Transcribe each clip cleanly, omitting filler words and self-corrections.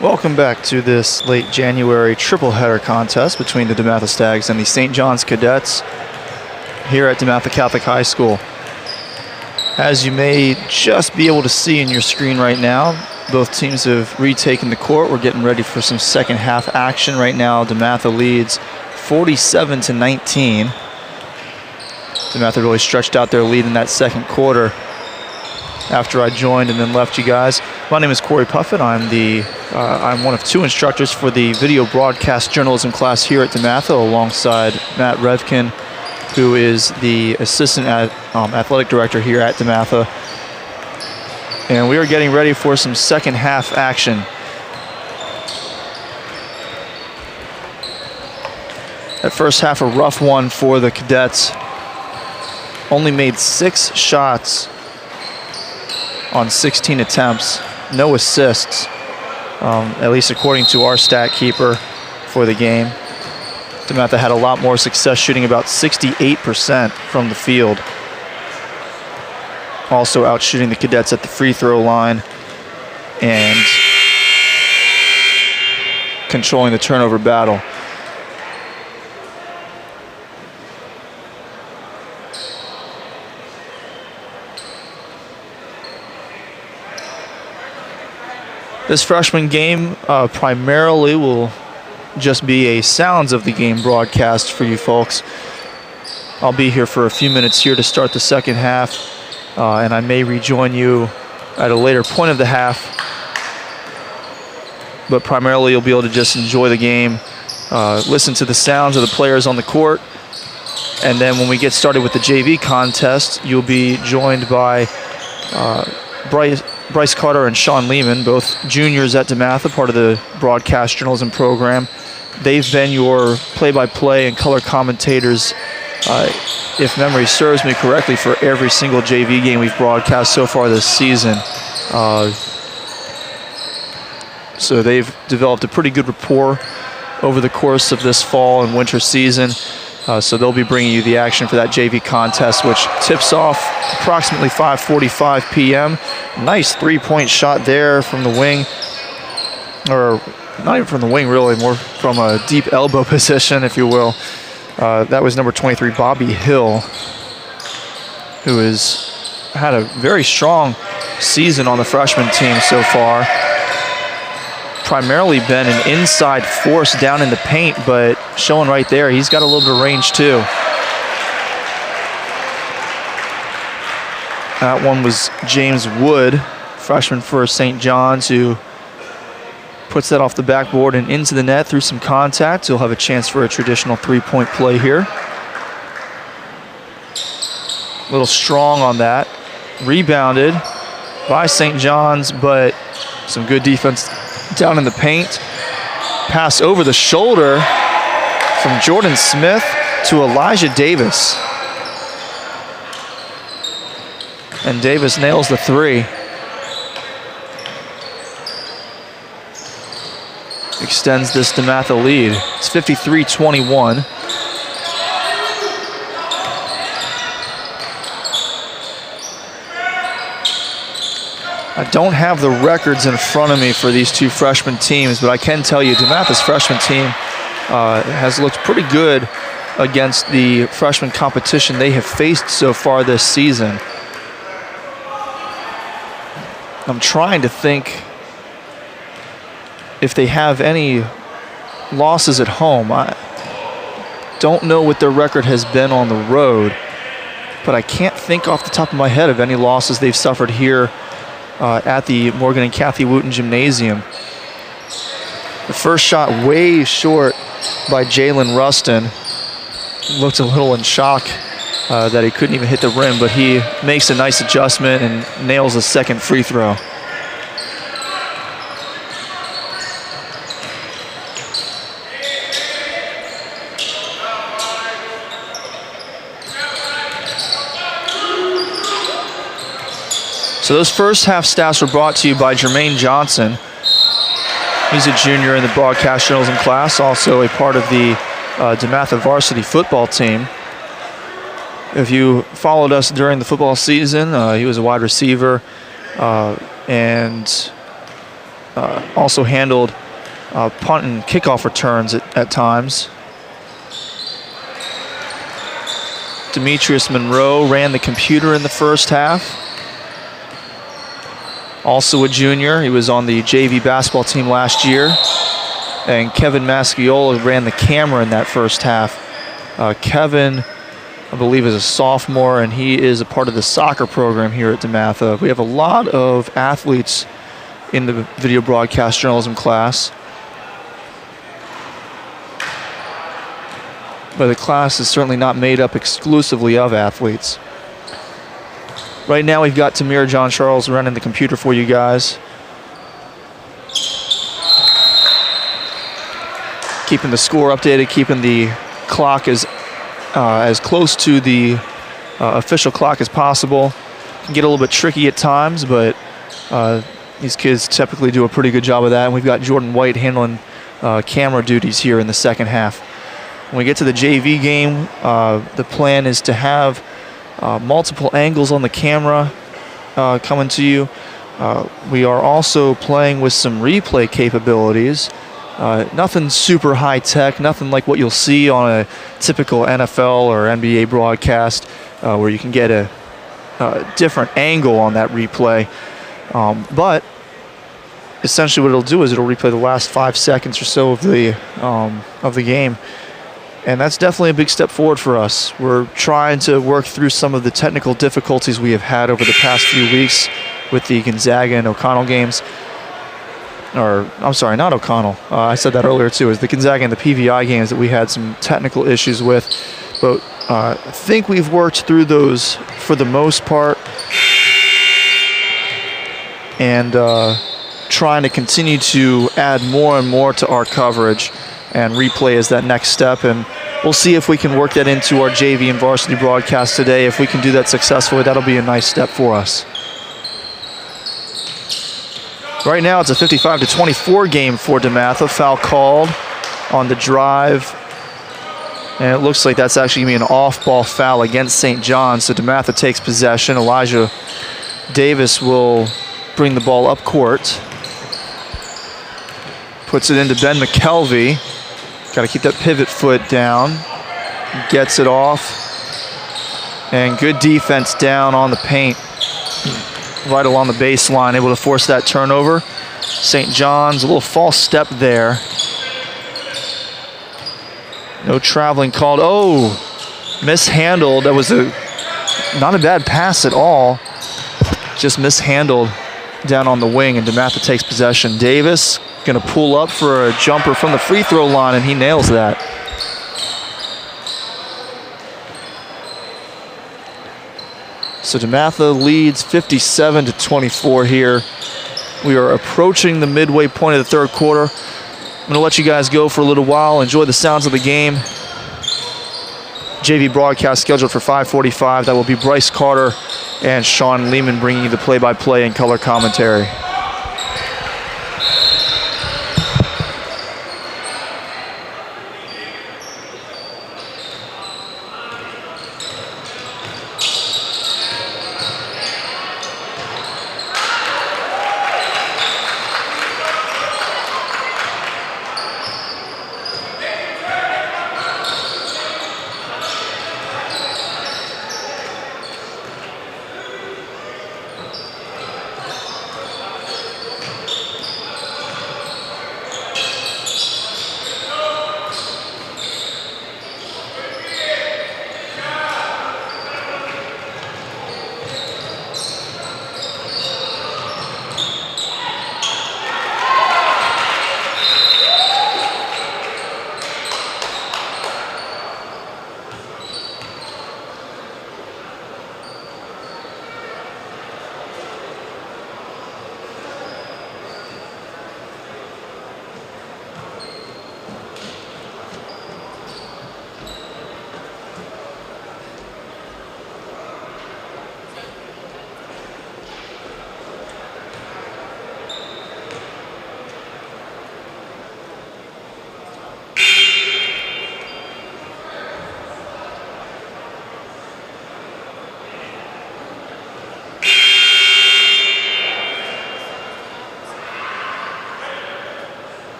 Welcome back to this late January triple header contest between the DeMatha Stags and the St. John's Cadets here at DeMatha Catholic High School. As you may just be able to see in your screen right now, both teams have retaken the court. We're getting ready for some second half action right now. DeMatha leads 47-19. DeMatha really stretched out their lead in that second quarter after I joined and then left you guys. My name is Corey Puffett. I'm one of two instructors for the video broadcast journalism class here at DeMatha, alongside Matt Revkin, who is the assistant athletic director here at DeMatha. And we are getting ready for some second half action. That first half, a rough one for the Cadets. Only made 6 shots on 16 attempts, no assists, at least according to our stat keeper for the game. DeMatha had a lot more success, shooting about 68% from the field. Also out shooting the Cadets at the free throw line and controlling the turnover battle. This freshman game primarily will just be a sounds of the game broadcast for you folks. I'll be here for a few minutes here to start the second half, and I may rejoin you at a later point of the half. But primarily you'll be able to just enjoy the game, listen to the sounds of the players on the court, and then when we get started with the JV contest, you'll be joined by Bryce Carter and Sean Lehman, both juniors at DeMatha, part of the broadcast journalism program. They've been your play-by-play and color commentators, if memory serves me correctly, for every single JV game we've broadcast so far this season. So they've developed a pretty good rapport over the course of this fall and winter season. So they'll be bringing you the action for that JV contest, which tips off approximately 5:45 p.m. Nice three-point shot there from the wing, or not even from the wing really, more from a deep elbow position, if you will. That was number 23, Bobby Hill, who has had a very strong season on the freshman team so far. Primarily been an inside force down in the paint, but showing right there, he's got a little bit of range too. That one was James Wood, freshman for St. John's, who puts that off the backboard and into the net through some contact. He'll have a chance for a traditional three-point play here. A little strong on that. Rebounded by St. John's, but some good defense down in the paint. Pass over the shoulder from Jordan Smith to Elijah Davis. And Davis nails the three. Extends this DeMatha lead. It's 53-21. I don't have the records in front of me for these two freshman teams, but I can tell you DeMatha's freshman team has looked pretty good against the freshman competition they have faced so far this season. I'm trying to think if they have any losses at home. I don't know what their record has been on the road, but I can't think off the top of my head of any losses they've suffered here at the Morgan and Kathy Wooten Gymnasium. The first shot way short by Jalen Rustin. Looked a little in shock that he couldn't even hit the rim, but he makes a nice adjustment and nails a second free throw. So those first half stats were brought to you by Jermaine Johnson. He's a junior in the broadcast journalism class, also a part of the DeMatha varsity football team. If you followed us during the football season, he was a wide receiver and also handled punt and kickoff returns at times. Demetrius Monroe ran the computer in the first half. Also a junior. He was on the JV basketball team last year. And Kevin Masciola ran the camera in that first half. Kevin, I believe, is a sophomore, and he is a part of the soccer program here at DeMatha. We have a lot of athletes in the video broadcast journalism class. But the class is certainly not made up exclusively of athletes. Right now we've got Tamir John Charles running the computer for you guys. Keeping the score updated, keeping the clock as close to the official clock as possible. Can get a little bit tricky at times, but these kids typically do a pretty good job of that. And we've got Jordan White handling camera duties here in the second half. When we get to the JV game, the plan is to have multiple angles on the camera coming to you. We are also playing with some replay capabilities. Nothing super high tech, nothing like what you'll see on a typical NFL or NBA broadcast where you can get a different angle on that replay. But essentially what it'll do is it'll replay the last 5 seconds or so of the game. And that's definitely a big step forward for us. We're trying to work through some of the technical difficulties we have had over the past few weeks with the Gonzaga and O'Connell games. Or, I'm sorry, not O'Connell. I said that earlier too. It was the Gonzaga and the PVI games that we had some technical issues with. But I think we've worked through those for the most part. And trying to continue to add more and more to our coverage. And replay is that next step, and we'll see if we can work that into our JV and varsity broadcast today. If we can do that successfully, that'll be a nice step for us. Right now it's a 55-24 game for DeMatha. Foul called on the drive, and it looks like that's actually going to be an off-ball foul against St. John's. So DeMatha takes possession. Elijah Davis will bring the ball up court. Puts it into Ben McKelvey. Got to keep that pivot foot down. Gets it off. And good defense down on the paint. Right along the baseline, able to force that turnover. St. John's, a little false step there. No traveling called. Oh, mishandled. That was not a bad pass at all. Just mishandled down on the wing, and DeMatha takes possession. Davis going to pull up for a jumper from the free throw line, and he nails that. So DeMatha leads 57-24 here. We are approaching the midway point of the third quarter. I'm going to let you guys go for a little while. Enjoy the sounds of the game. JV broadcast scheduled for 5:45. That will be Bryce Carter and Sean Lehman bringing you the play-by-play and color commentary.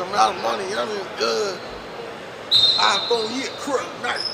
amount of money. I mean, good. iPhone, yeah, crap, nice.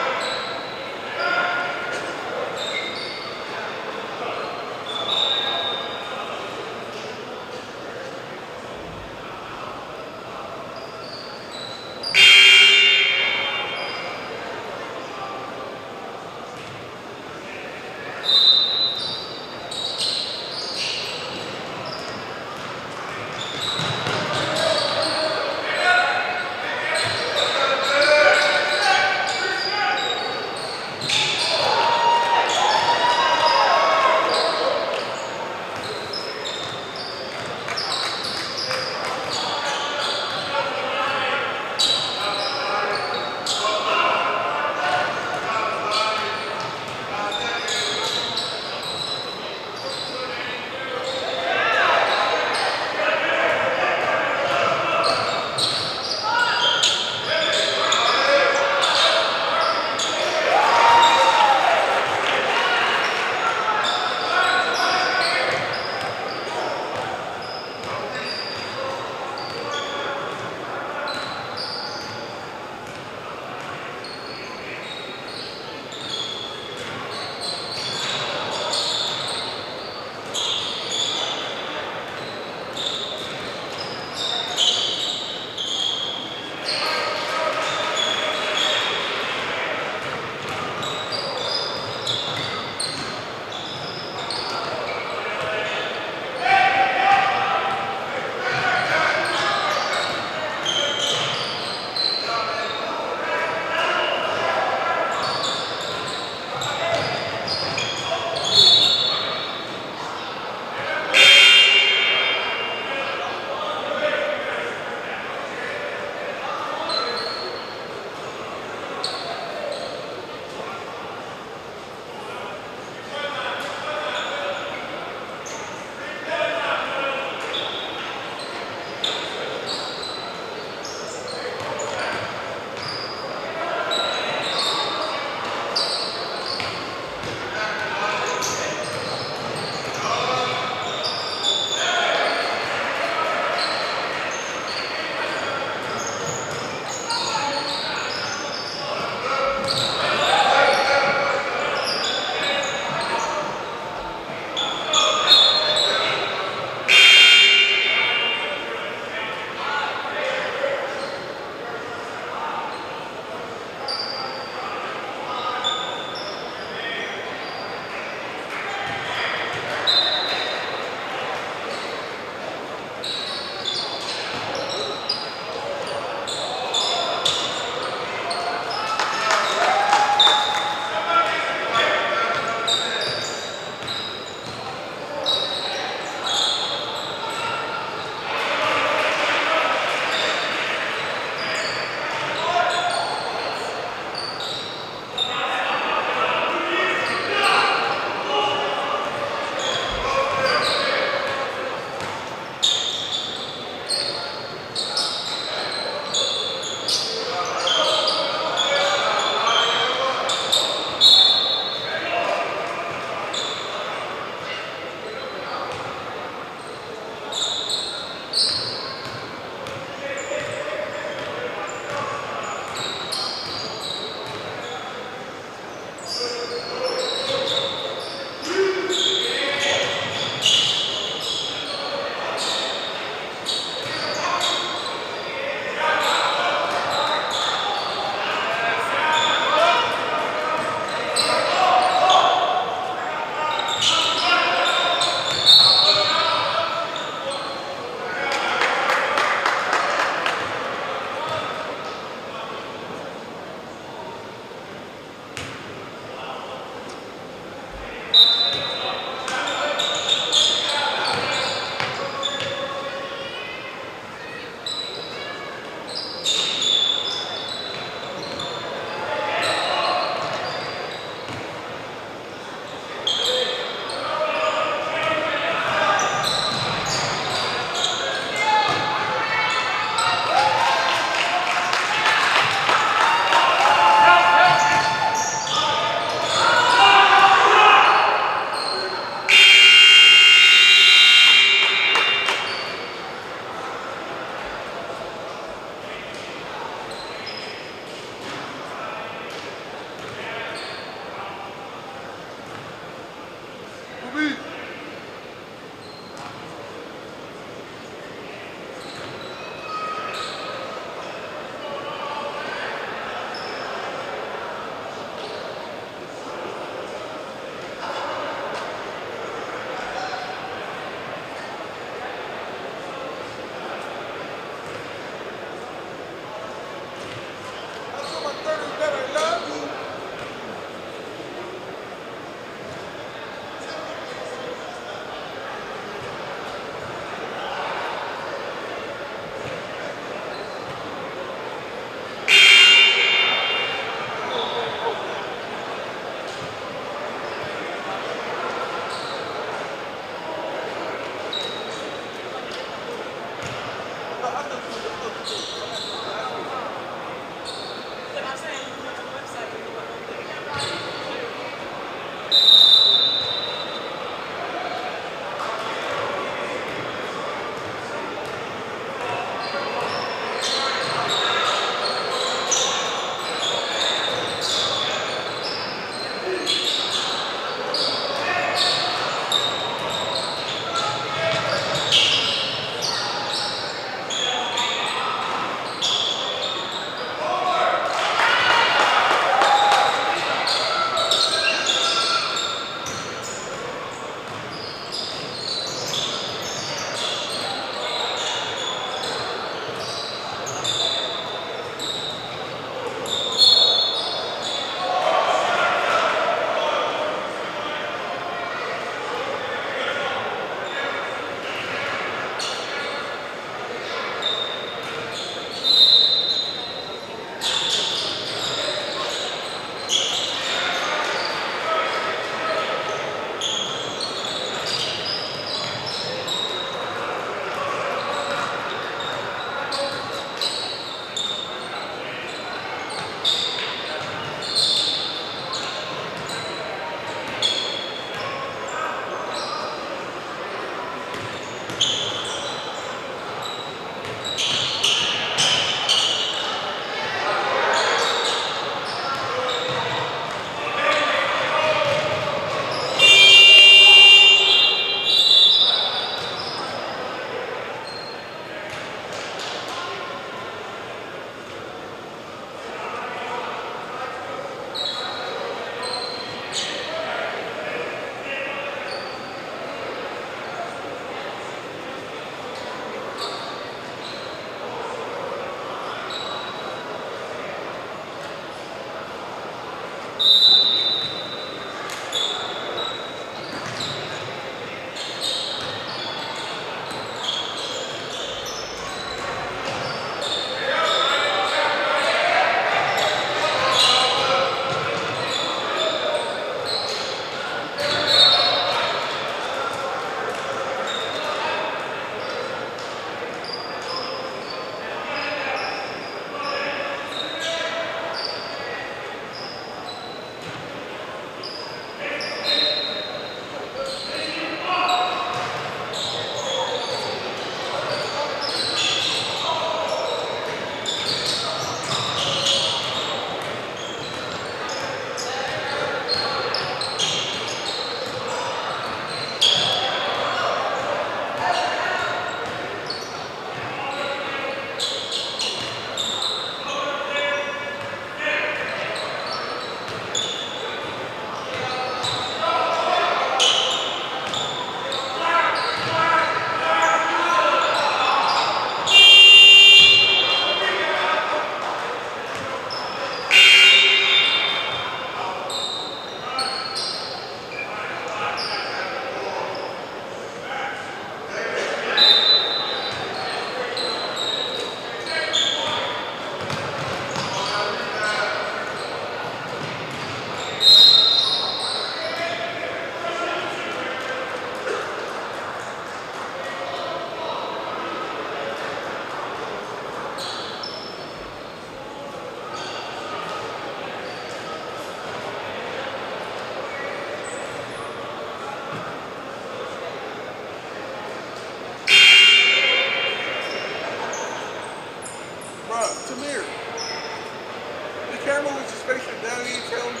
camera was just facing down, he didn't tell me.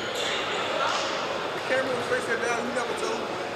The camera was facing down, he never told me.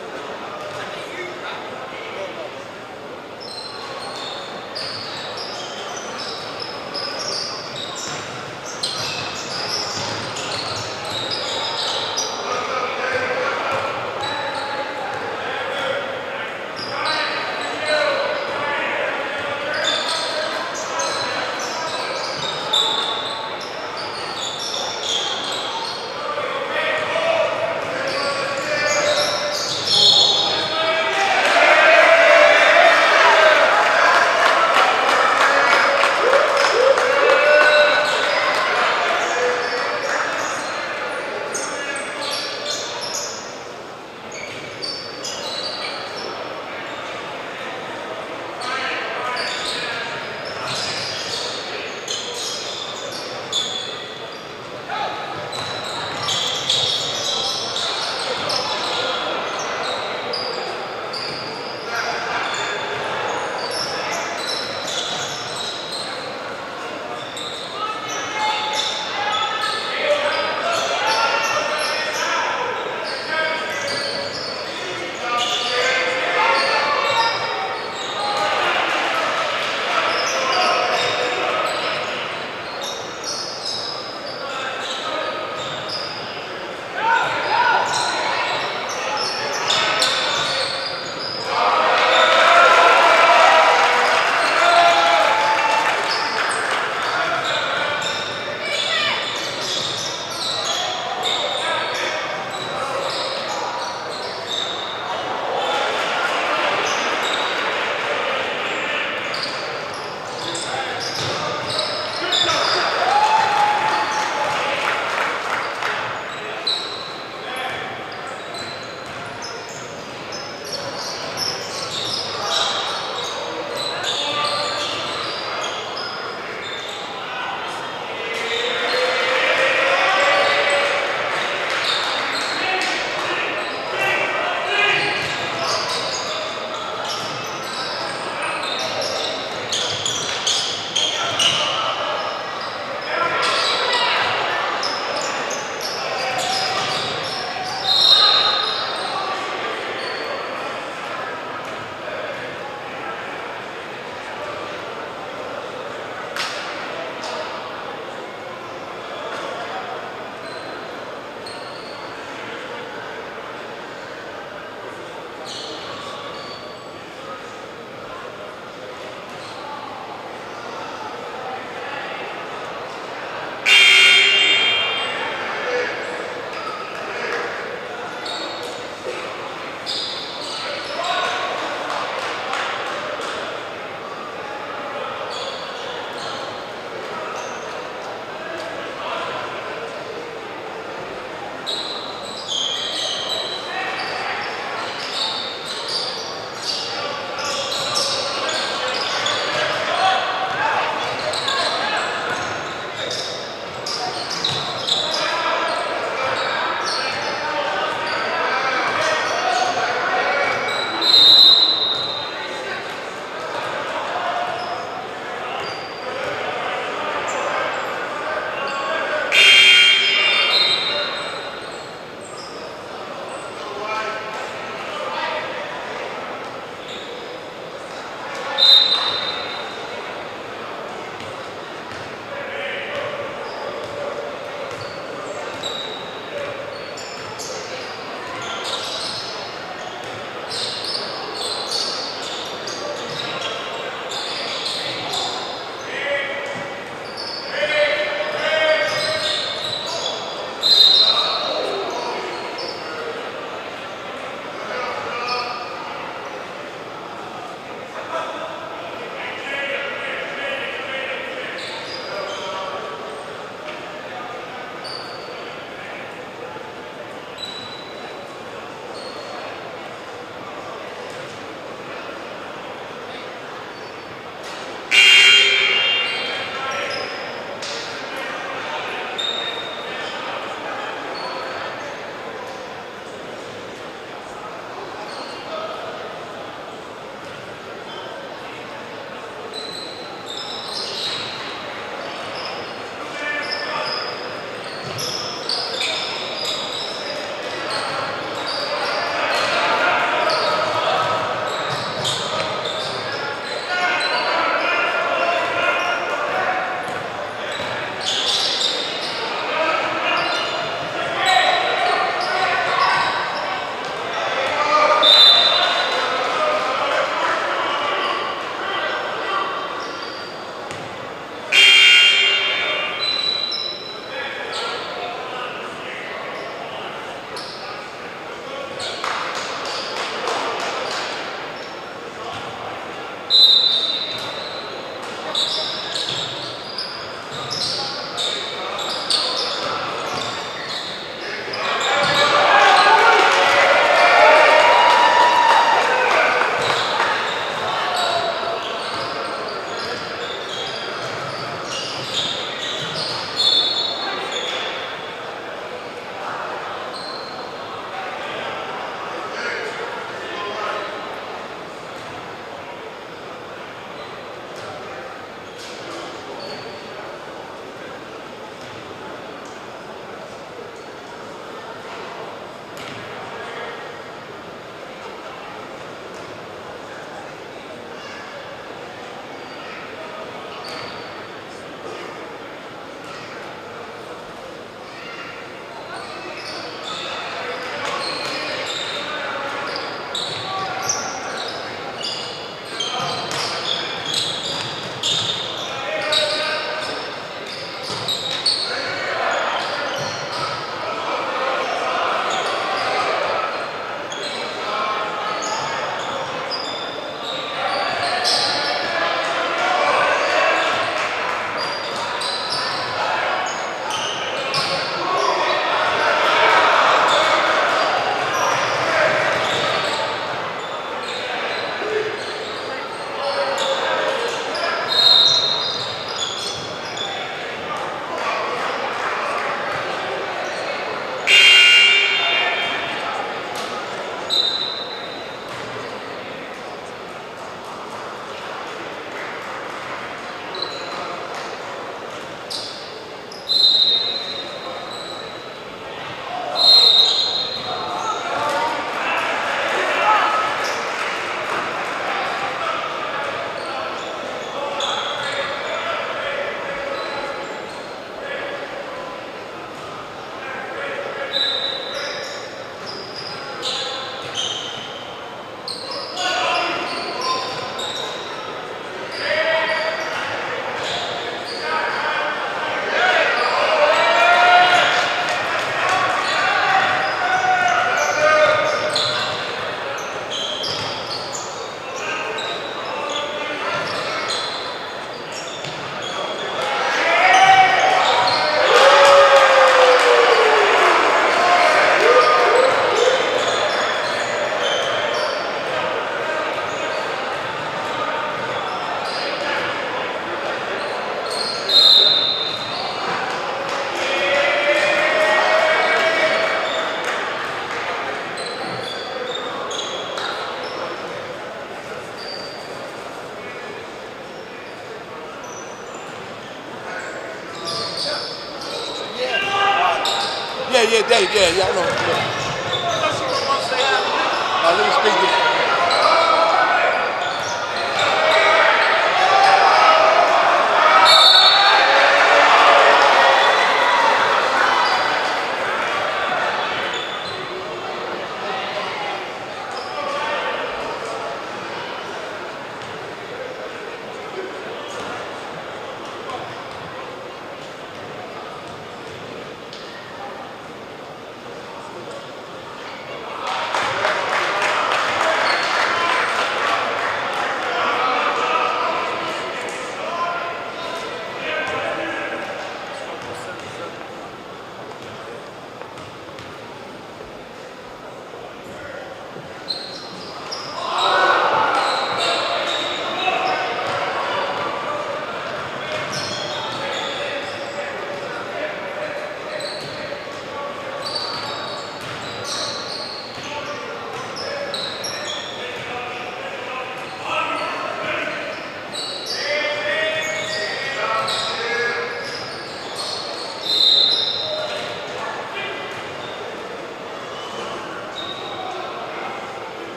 Yeah, I know. Let me speak this.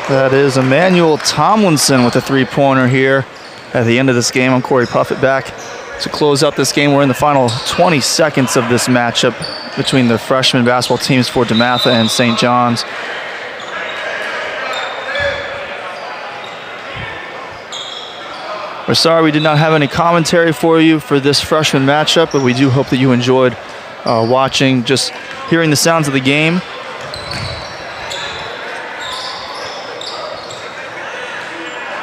That is Emmanuel Tomlinson with a three-pointer here at the end of this game. I'm Corey Puffett back to close out this game. We're in the final 20 seconds of this matchup between the freshman basketball teams for DeMatha and St. John's. We're sorry we did not have any commentary for you for this freshman matchup, but we do hope that you enjoyed watching, just hearing the sounds of the game.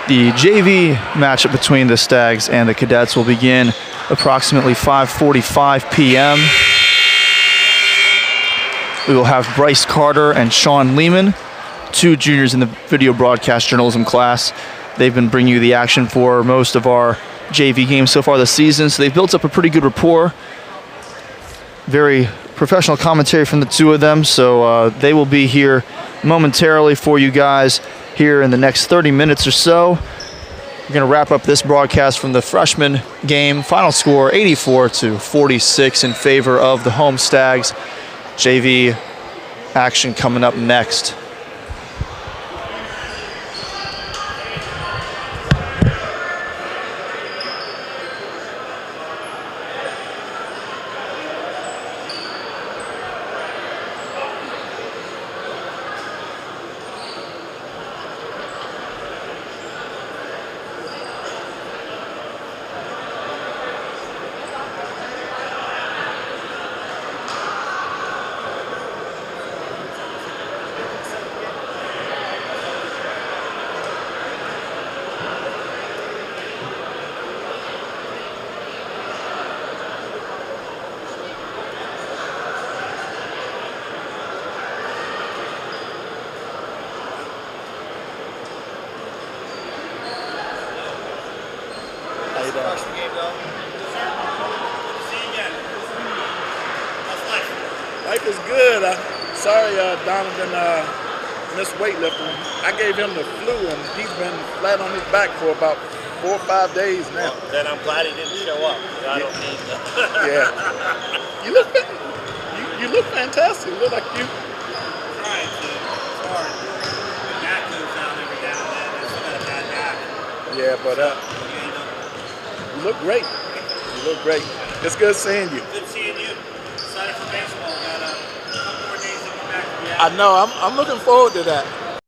The JV matchup between the Stags and the Cadets will begin approximately 5:45 p.m. We will have Bryce Carter and Sean Lehman, two juniors in the video broadcast journalism class. They've been bringing you the action for most of our JV games so far this season, so they've built up a pretty good rapport. Very professional commentary from the two of them, so they will be here momentarily for you guys here in the next 30 minutes or so. We're going to wrap up this broadcast from the freshman game. Final score 84-46 in favor of the home Stags. JV action coming up next. Life is good. Sorry, Donovan missed weightlifting. I gave him the flu, and he's been flat on his back for about 4 or 5 days now. Well, then I'm glad he didn't show up. I don't need that. Yeah. You look fantastic. You look like you. Trying to. It's hard. Matt goes down every now and then. It's not a bad guy. Yeah, but you look great. You look great. It's good seeing you. Good seeing you. Excited for baseball. Got a couple more days to get back to the I know. I'm looking forward to that.